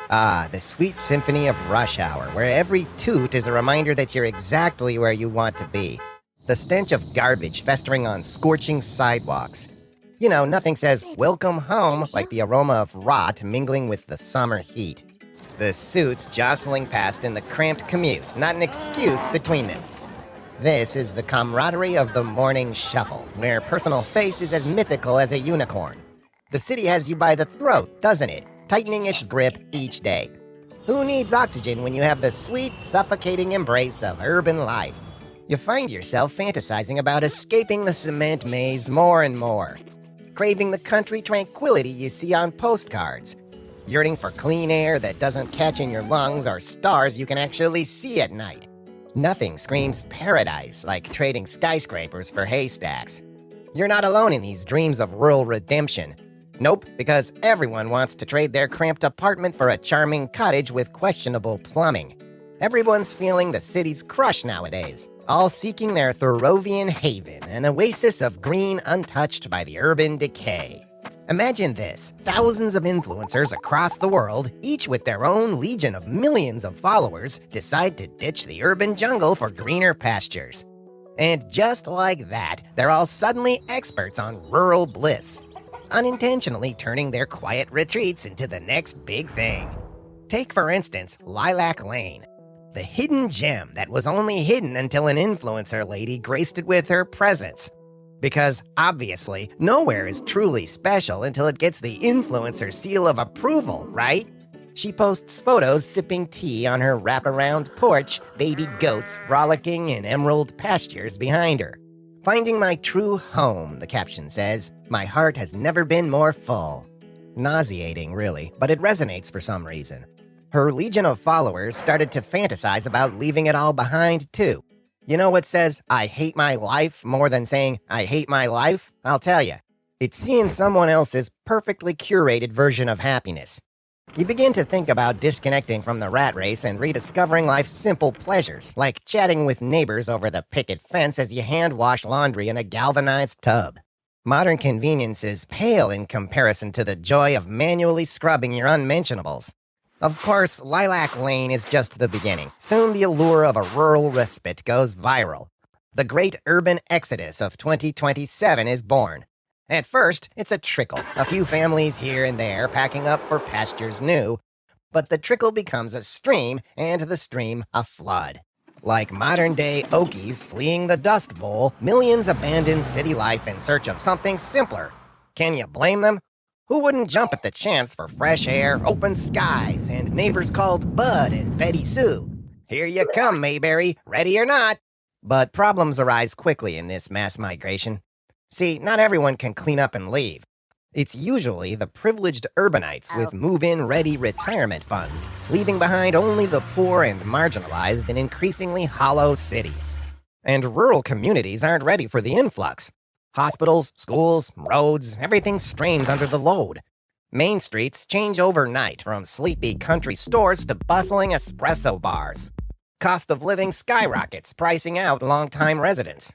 Ah, the sweet symphony of rush hour, where every toot is a reminder that you're exactly where you want to be. The stench of garbage festering on scorching sidewalks. You know, nothing says welcome home like the aroma of rot mingling with the summer heat. The suits jostling past in the cramped commute, not an excuse between them. This is the camaraderie of the morning shuffle, where personal space is as mythical as a unicorn. The city has you by the throat, doesn't it? Tightening its grip each day. Who needs oxygen when you have the sweet, suffocating embrace of urban life? You find yourself fantasizing about escaping the cement maze more and more, craving the country tranquility you see on postcards, yearning for clean air that doesn't catch in your lungs or stars you can actually see at night. Nothing screams paradise like trading skyscrapers for haystacks. You're not alone in these dreams of rural redemption. Nope, because everyone wants to trade their cramped apartment for a charming cottage with questionable plumbing. Everyone's feeling the city's crush nowadays, all seeking their Thoreauvian haven, an oasis of green untouched by the urban decay. Imagine this, thousands of influencers across the world, each with their own legion of millions of followers, decide to ditch the urban jungle for greener pastures. And just like that, they're all suddenly experts on rural bliss, unintentionally turning their quiet retreats into the next big thing. Take, for instance, Lilac Lane, the hidden gem that was only hidden until an influencer lady graced it with her presence. Because, obviously, nowhere is truly special until it gets the influencer seal of approval, right? She posts photos sipping tea on her wraparound porch, baby goats frolicking in emerald pastures behind her. Finding my true home, the caption says. My heart has never been more full. Nauseating, really, but it resonates for some reason. Her legion of followers started to fantasize about leaving it all behind, too. You know what says, I hate my life, more than saying, I hate my life? I'll tell you. It's seeing someone else's perfectly curated version of happiness. You begin to think about disconnecting from the rat race and rediscovering life's simple pleasures, like chatting with neighbors over the picket fence as you hand-wash laundry in a galvanized tub. Modern conveniences pale in comparison to the joy of manually scrubbing your unmentionables. Of course, Lilac Lane is just the beginning. Soon the allure of a rural respite goes viral. The great urban exodus of 2027 is born. At first, it's a trickle, a few families here and there packing up for pastures new. But the trickle becomes a stream, and the stream a flood. Like modern-day Okies fleeing the Dust Bowl, millions abandon city life in search of something simpler. Can you blame them? Who wouldn't jump at the chance for fresh air, open skies, and neighbors called Bud and Betty Sue? Here you come, Mayberry, ready or not. But problems arise quickly in this mass migration. See, not everyone can clean up and leave. It's usually the privileged urbanites with move-in-ready retirement funds, leaving behind only the poor and marginalized in increasingly hollow cities. And rural communities aren't ready for the influx. Hospitals, schools, roads, everything strains under the load. Main streets change overnight from sleepy country stores to bustling espresso bars. Cost of living skyrockets, pricing out longtime residents.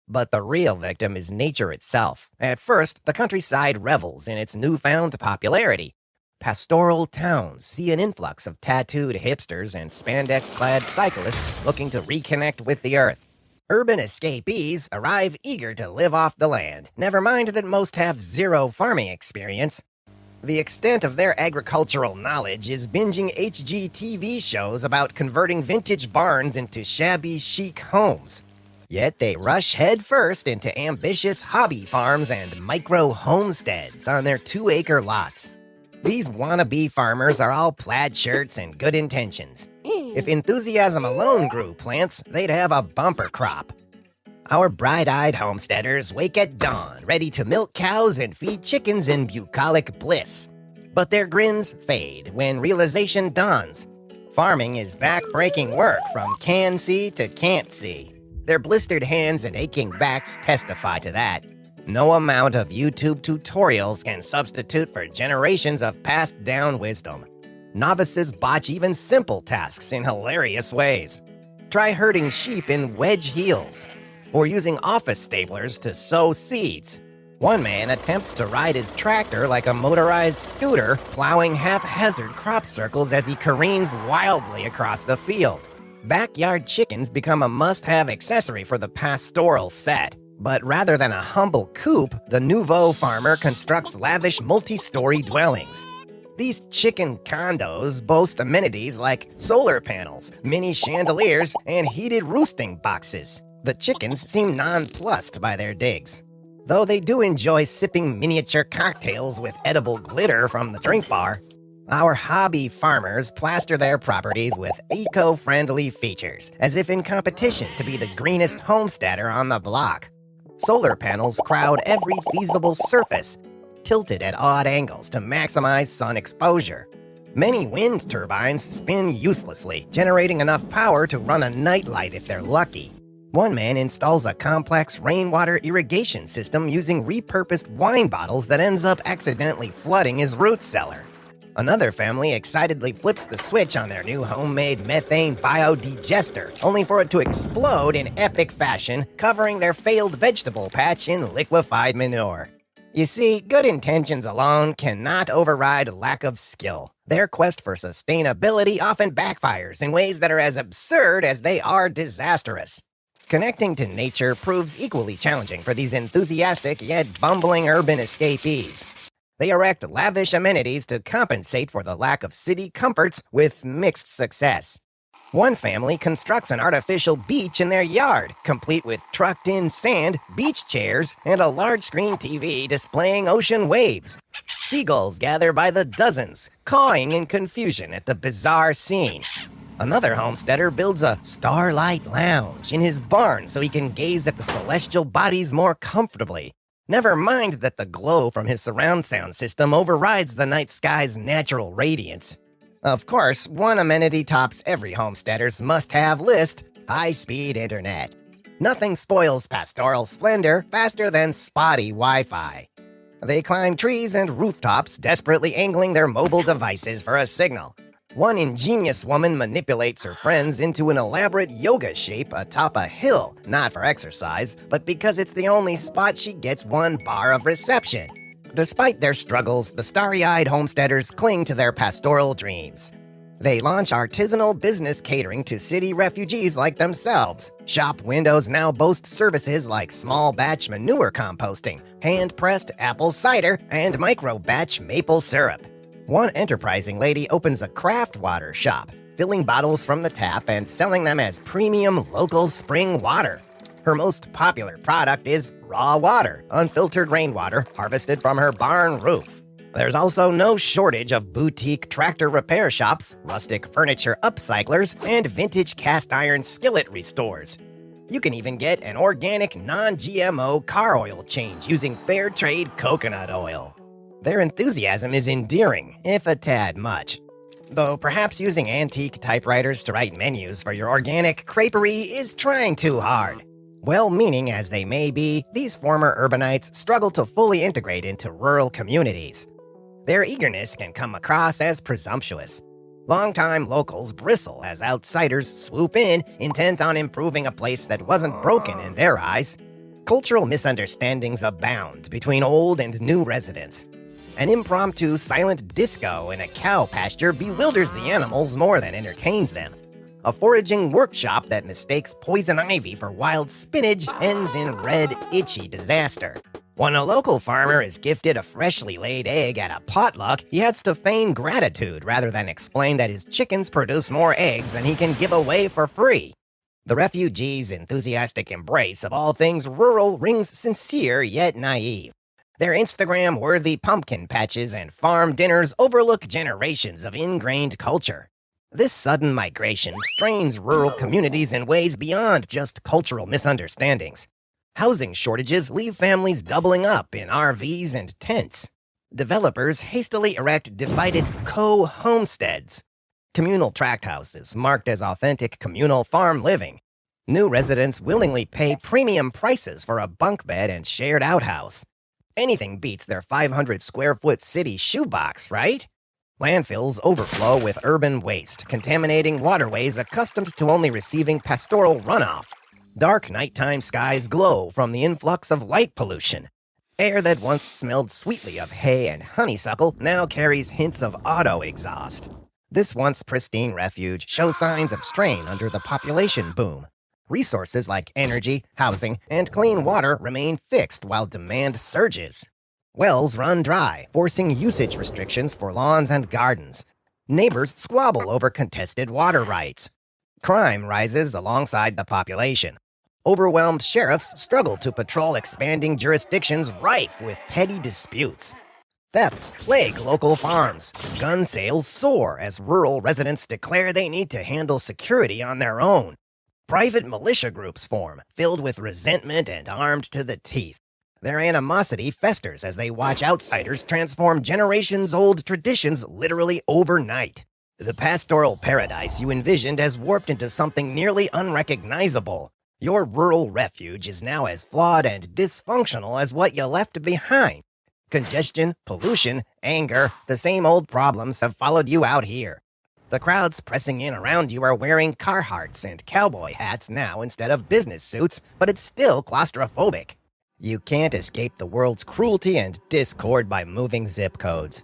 But the real victim is nature itself. At first, the countryside revels in its newfound popularity. Pastoral towns see an influx of tattooed hipsters and spandex-clad cyclists looking to reconnect with the earth. Urban escapees arrive eager to live off the land, never mind that most have zero farming experience. The extent of their agricultural knowledge is binging HGTV shows about converting vintage barns into shabby chic homes. Yet they rush headfirst into ambitious hobby farms and micro-homesteads on their 2-acre lots. These wannabe farmers are all plaid shirts and good intentions. If enthusiasm alone grew plants, they'd have a bumper crop. Our bright-eyed homesteaders wake at dawn, ready to milk cows and feed chickens in bucolic bliss. But their grins fade when realization dawns. Farming is back-breaking work from can see to can't see. Their blistered hands and aching backs testify to that. No amount of YouTube tutorials can substitute for generations of passed-down wisdom. Novices botch even simple tasks in hilarious ways. Try herding sheep in wedge heels, or using office staplers to sow seeds. One man attempts to ride his tractor like a motorized scooter, plowing haphazard crop circles as he careens wildly across the field. Backyard chickens become a must-have accessory for the pastoral set. But rather than a humble coop, the nouveau farmer constructs lavish multi-story dwellings. These chicken condos boast amenities like solar panels, mini chandeliers, and heated roosting boxes. The chickens seem nonplussed by their digs, though they do enjoy sipping miniature cocktails with edible glitter from the drink bar. Our hobby farmers plaster their properties with eco-friendly features, as if in competition to be the greenest homesteader on the block. Solar panels crowd every feasible surface, tilted at odd angles to maximize sun exposure. Many wind turbines spin uselessly, generating enough power to run a nightlight if they're lucky. One man installs a complex rainwater irrigation system using repurposed wine bottles that ends up accidentally flooding his root cellar. Another family excitedly flips the switch on their new homemade methane biodigester, only for it to explode in epic fashion, covering their failed vegetable patch in liquefied manure. You see, good intentions alone cannot override lack of skill. Their quest for sustainability often backfires in ways that are as absurd as they are disastrous. Connecting to nature proves equally challenging for these enthusiastic yet bumbling urban escapees. They erect lavish amenities to compensate for the lack of city comforts with mixed success. One family constructs an artificial beach in their yard, complete with trucked-in sand, beach chairs, and a large-screen TV displaying ocean waves. Seagulls gather by the dozens, cawing in confusion at the bizarre scene. Another homesteader builds a starlight lounge in his barn so he can gaze at the celestial bodies more comfortably. Never mind that the glow from his surround sound system overrides the night sky's natural radiance. Of course, one amenity tops every homesteader's must-have list: high-speed internet. Nothing spoils pastoral splendor faster than spotty Wi-Fi. They climb trees and rooftops, desperately angling their mobile devices for a signal. One ingenious woman manipulates her friends into an elaborate yoga shape atop a hill, not for exercise, but because it's the only spot she gets one bar of reception. Despite their struggles, the starry-eyed homesteaders cling to their pastoral dreams. They launch artisanal business catering to city refugees like themselves. Shop windows now boast services like small-batch manure composting, hand-pressed apple cider, and micro-batch maple syrup. One enterprising lady opens a craft water shop, filling bottles from the tap and selling them as premium local spring water. Her most popular product is raw water, unfiltered rainwater harvested from her barn roof. There's also no shortage of boutique tractor repair shops, rustic furniture upcyclers, and vintage cast iron skillet restores. You can even get an organic, non-GMO car oil change using fair trade coconut oil. Their enthusiasm is endearing, if a tad much. Though perhaps using antique typewriters to write menus for your organic creperie is trying too hard. Well-meaning as they may be, these former urbanites struggle to fully integrate into rural communities. Their eagerness can come across as presumptuous. Longtime locals bristle as outsiders swoop in, intent on improving a place that wasn't broken in their eyes. Cultural misunderstandings abound between old and new residents. An impromptu silent disco in a cow pasture bewilders the animals more than entertains them. A foraging workshop that mistakes poison ivy for wild spinach ends in red, itchy disaster. When a local farmer is gifted a freshly laid egg at a potluck, he has to feign gratitude rather than explain that his chickens produce more eggs than he can give away for free. The refugees' enthusiastic embrace of all things rural rings sincere yet naive. Their Instagram-worthy pumpkin patches and farm dinners overlook generations of ingrained culture. This sudden migration strains rural communities in ways beyond just cultural misunderstandings. Housing shortages leave families doubling up in RVs and tents. Developers hastily erect divided co-homesteads, communal tract houses marked as authentic communal farm living. New residents willingly pay premium prices for a bunk bed and shared outhouse. Anything beats their 500-square-foot city shoebox, right? Landfills overflow with urban waste, contaminating waterways accustomed to only receiving pastoral runoff. Dark nighttime skies glow from the influx of light pollution. Air that once smelled sweetly of hay and honeysuckle now carries hints of auto exhaust. This once pristine refuge shows signs of strain under the population boom. Resources like energy, housing, and clean water remain fixed while demand surges. Wells run dry, forcing usage restrictions for lawns and gardens. Neighbors squabble over contested water rights. Crime rises alongside the population. Overwhelmed sheriffs struggle to patrol expanding jurisdictions rife with petty disputes. Thefts plague local farms. Gun sales soar as rural residents declare they need to handle security on their own. Private militia groups form, filled with resentment and armed to the teeth. Their animosity festers as they watch outsiders transform generations-old traditions literally overnight. The pastoral paradise you envisioned has warped into something nearly unrecognizable. Your rural refuge is now as flawed and dysfunctional as what you left behind. Congestion, pollution, anger, the same old problems have followed you out here. The crowds pressing in around you are wearing Carhartts and cowboy hats now instead of business suits, but it's still claustrophobic. You can't escape the world's cruelty and discord by moving zip codes.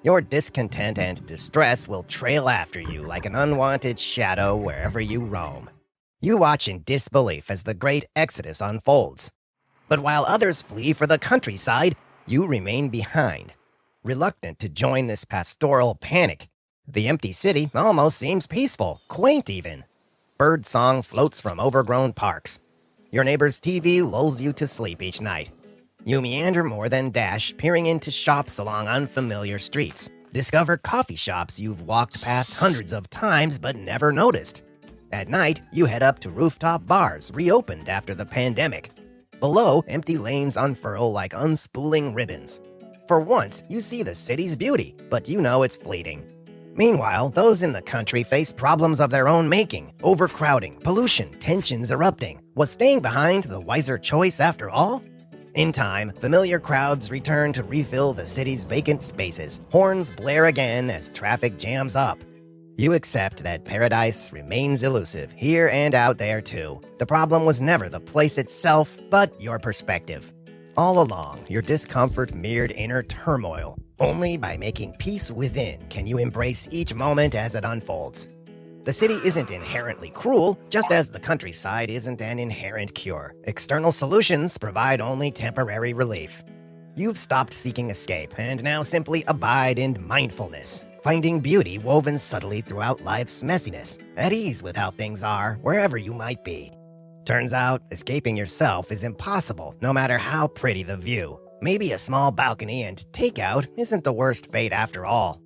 Your discontent and distress will trail after you like an unwanted shadow wherever you roam. You watch in disbelief as the great exodus unfolds. But while others flee for the countryside, you remain behind, reluctant to join this pastoral panic. The empty city almost seems peaceful, quaint even. Bird song floats from overgrown parks. Your neighbor's TV lulls you to sleep each night. You meander more than dash, peering into shops along unfamiliar streets. Discover coffee shops you've walked past hundreds of times but never noticed. At night, you head up to rooftop bars reopened after the pandemic. Below, empty lanes unfurl like unspooling ribbons. For once, you see the city's beauty, but you know it's fleeting. Meanwhile, those in the country face problems of their own making: overcrowding, pollution, tensions erupting. Was staying behind the wiser choice after all? In time, familiar crowds return to refill the city's vacant spaces. Horns blare again as traffic jams up. You accept that paradise remains elusive, here and out there too. The problem was never the place itself, but your perspective. All along, your discomfort mirrored inner turmoil. Only by making peace within can you embrace each moment as it unfolds. The city isn't inherently cruel, just as the countryside isn't an inherent cure. External solutions provide only temporary relief. You've stopped seeking escape and now simply abide in mindfulness, finding beauty woven subtly throughout life's messiness, at ease with how things are, wherever you might be. Turns out, escaping yourself is impossible, no matter how pretty the view. Maybe a small balcony and takeout isn't the worst fate after all.